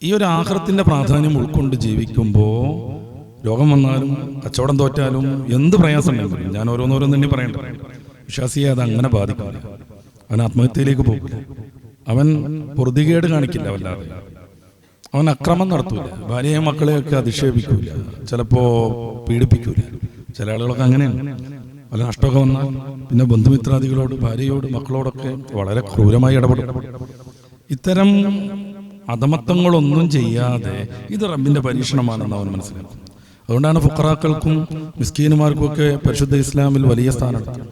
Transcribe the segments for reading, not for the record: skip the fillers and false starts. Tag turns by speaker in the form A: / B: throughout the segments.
A: ഈ ഒരു ആഖിറത്തിന്റെ പ്രാധാന്യം ഉൾക്കൊണ്ട് ജീവിക്കുമ്പോൾ രോഗം വന്നാലും കച്ചവടം തോറ്റാലും എന്ത് പ്രയാസം ഉണ്ടെങ്കിലും, ഞാൻ ഓരോന്നോരോന്ന് തന്നെ പറയണ്ട, വിശ്വാസിയെ അത് അങ്ങനെ ബാധിക്കില്ല. അവൻ ആത്മഹത്യയിലേക്ക് പോകില്ല, അവൻ പൊറുതികേട് കാണിക്കില്ല, വല്ലാതെ അവൻ അക്രമം നടത്തൂല, ഭാര്യയെയും മക്കളെയൊക്കെ അധിക്ഷേപിക്കൂല, ചിലപ്പോ പീഡിപ്പിക്കൂല. ചില ആളുകളൊക്കെ അങ്ങനെയാണ്. വല്ല നഷ്ടമൊക്കെ വന്നാൽ പിന്നെ ബന്ധുമിത്രാദികളോട്, ഭാര്യയോട്, മക്കളോടൊക്കെ വളരെ ക്രൂരമായി ഇടപെടും. ഇത്തരം അധമത്വങ്ങളൊന്നും ചെയ്യാതെ ഇത് റബ്ബിന്റെ പരീക്ഷണമാണെന്ന് അവൻ മനസ്സിലാക്കും. അതുകൊണ്ടാണ് ഫുഖറാക്കൾക്കും മിസ്കീനുമാർക്കും ഒക്കെ പരിശുദ്ധ ഇസ്ലാമിൽ വലിയ സ്ഥാനമുണ്ട്.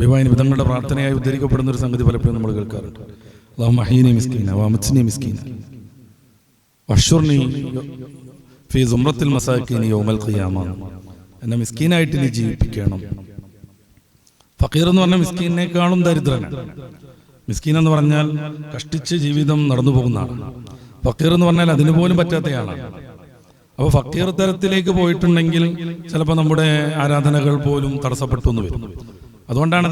A: ബിവായിന് വിധങ്ങളുടെ പ്രാർത്ഥനയായി ഉദ്ധരിക്കപ്പെടുന്ന ഒരു സംഗതി പലപ്പോഴും നമ്മൾ കേൾക്കാറുണ്ട്. അല്ലാഹുമ്മ അഹ്യിനി മിസ്കീന വഅമിത്നി മിസ്കീന വഹ്ശുർനി ഫീ സുംറത്തിൽ മസാകീനി യൗമൽ ഖിയാമ. എന്നെ മിസ്കീനായിട്ട് നീ ജീവിപ്പിക്കണം. ഫഖീർ എന്ന് പറഞ്ഞാൽ മിസ്കീനേക്കാളും ദരിദ്രനാണ്. മിസ്കീൻ എന്ന് പറഞ്ഞാൽ കഷ്ടിച്ച് ജീവിതം നടന്നു പോകുന്ന ആളാണ്. ഫഖീർ എന്ന് പറഞ്ഞാൽ അതിനു പോലും പറ്റാത്തയാളാണ്. അപ്പോൾ ഫഖീർ തരത്തിലേക്ക് പോയിട്ടുണ്ടെങ്കിൽ ചിലപ്പോൾ നമ്മുടെ ആരാധനകൾ പോലും തടസ്സപ്പെട്ടു എന്ന് വരും. അതുകൊണ്ടാണ്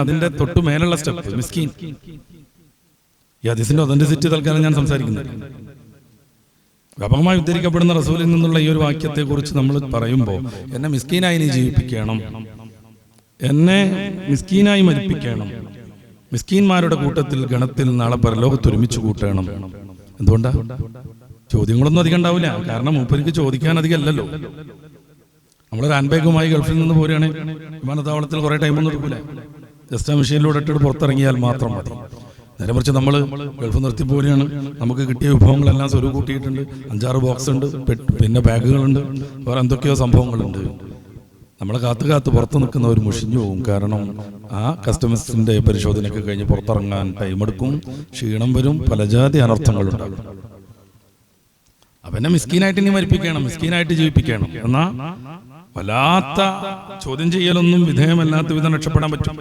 A: അതിന്റെ തൊട്ടു മേലുള്ള സ്റ്റെപ്പ് മിസ്കീൻ. ഈ ഹദീസിന്റെ ഒതന്റിസിറ്റി തൽക്കാലം ഞാൻ സംസാരിക്കുന്നില്ല. വ്യാപകമായി ഉദ്ധരിക്കപ്പെടുന്ന റസൂലിൽ നിന്നുള്ള ഈ ഒരു വാക്യത്തെ കുറിച്ച് നമ്മൾ പറയുമ്പോൾ, എന്നെ മിസ്കീനായി നീ ജീവിപ്പിക്കണം, എന്നെ മിസ്കീനായി മരിപ്പിക്കണം, മിസ്കീന്മാരുടെ കൂട്ടത്തിൽ ഗണത്തിൽ നാളെ പരലോകത്ത് ഒരുമിച്ച് കൂട്ടണം. എന്തുകൊണ്ടാ? ചോദ്യങ്ങളൊന്നും അധികം ഉണ്ടാവില്ല. കാരണം മൂപ്പർക്ക് ചോദിക്കാൻ അധികം അല്ലല്ലോ. നമ്മളൊരു ഹാൻഡ് ഗൾഫിൽ നിന്ന് പോരുകയാണെങ്കിൽ വിമാനത്താവളത്തിൽ കുറെ ടൈമൊന്നും എടുക്കില്ല. ജസ്റ്റ് ആ മെഷീനിലൂടെ ഇട്ടിട്ട് പുറത്തിറങ്ങിയാൽ മാത്രം മതി. നേരെ മറിച്ച് നമ്മൾ ഗൾഫ് നിർത്തി പോരുകയാണ്, നമുക്ക് കിട്ടിയ വിഭവങ്ങളെല്ലാം സ്വരൂ കൂട്ടിയിട്ടുണ്ട്, 5-6 ബോക്സ് ഉണ്ട്, പിന്നെ ബാഗുകളുണ്ട്, വേറെ എന്തൊക്കെയോ സംഭവങ്ങളുണ്ട്. നമ്മളെ കാത്തു പുറത്ത് നിൽക്കുന്നവർ മുഷിഞ്ഞു പോകും. കാരണം ആ കസ്റ്റമേഴ്സിന്റെ പരിശോധനയൊക്കെ കഴിഞ്ഞ് പുറത്തിറങ്ങാൻ ടൈമെടുക്കും, ക്ഷീണം വരും, പലജാതി അനർത്ഥങ്ങളുണ്ടാകും. അവനെ മിസ്കീനായിട്ട് ഇനി മരിപ്പിക്കണം, മിസ്കീനായിട്ട് ജീവിപ്പിക്കണം. എന്നാ വല്ലാത്ത ചോദ്യം ചെയ്യലൊന്നും വിധേയമല്ലാത്ത വിധം രക്ഷപ്പെടാൻ പറ്റും.